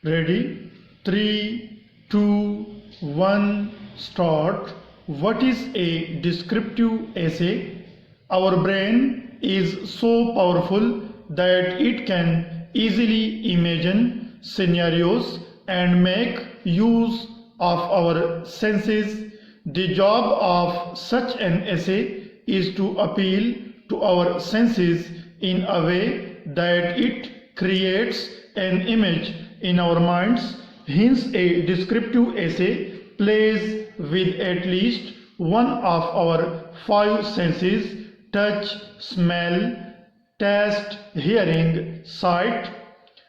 Ready? 3, 2, 1, start. What is a descriptive essay? Our brain is so powerful that it can easily imagine scenarios and make use of our senses. The job of such an essay is to appeal to our senses in a way that it creates an image in our minds. Hence, a descriptive essay plays with at least one of our five senses: touch, smell, taste, hearing, sight.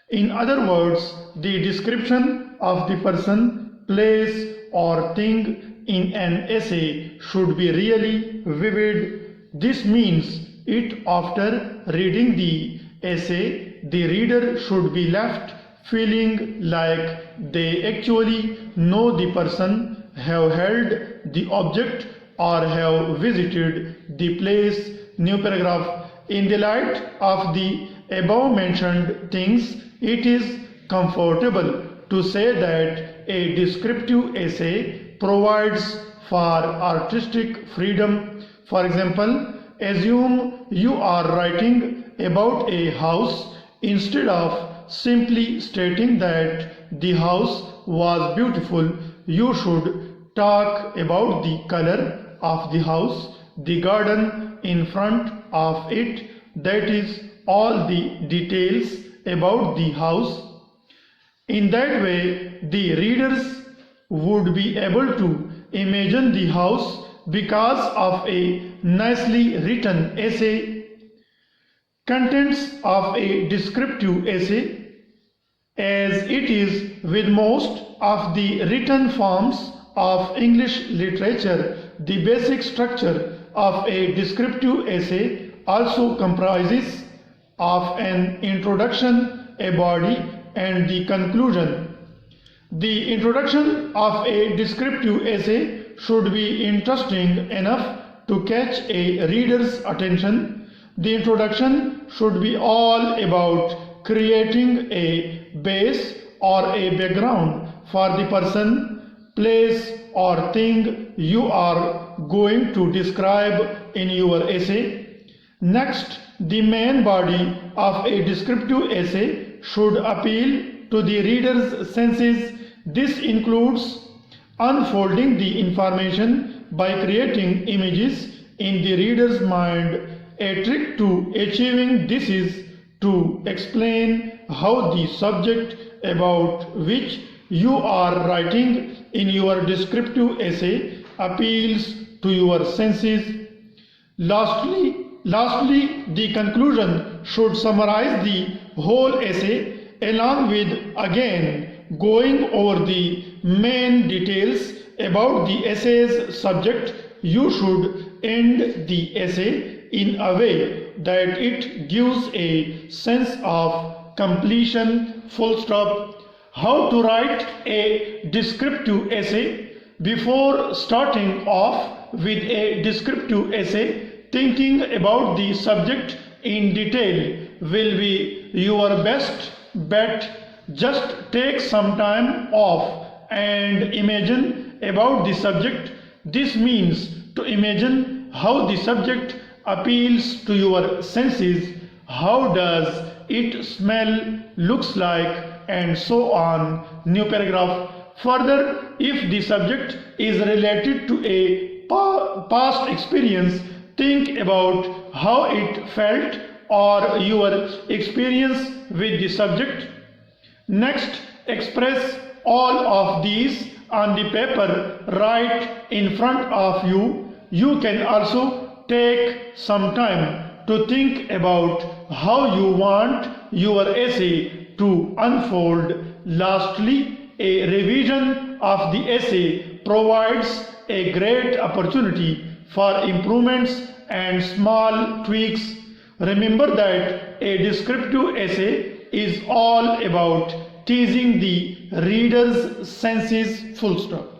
In other words, the description of the person, place, or thing in an essay should be really vivid. This means it after reading the essay, the reader should be left feeling like they actually know the person, have held the object, or have visited the place. New paragraph. In the light of the above mentioned things, it is comfortable to say that a descriptive essay provides for artistic freedom. For example, assume you are writing about a house. Instead of simply stating that the house was beautiful, you should talk about the color of the house, the garden in front of it, that is, all the details about the house. In that way, the readers would be able to imagine the house because of a nicely written essay. Contents of a descriptive essay. As it is with most of the written forms of English literature, the basic structure of a descriptive essay also comprises of an introduction, a body, and the conclusion. The introduction of a descriptive essay should be interesting enough to catch a reader's attention. The introduction should be all about creating a base or a background for the person, place, or thing you are going to describe in your essay. Next, the main body of a descriptive essay should appeal to the reader's senses. This includes unfolding the information by creating images in the reader's mind. A trick to achieving this is to explain how the subject about which you are writing in your descriptive essay appeals to your senses. Lastly, the conclusion should summarize the whole essay along with again going over the main details about the essay's subject. You should end the essay in a way that it gives a sense of completion. Full stop. How to write a descriptive essay? Before starting off with a descriptive essay, thinking about the subject in detail will be your best bet. Just take some time off and imagine about the subject. This means to imagine how the subject appeals to your senses. How does it smell, looks like, and so on. New paragraph. Further, if the subject is related to a past experience, think about how it felt or your experience with the subject. Next, express all of these on the paper right in front of you. You can also take some time to think about how you want your essay to unfold. Lastly, a revision of the essay provides a great opportunity for improvements and small tweaks. Remember that a descriptive essay is all about teasing the reader's senses. Full stop.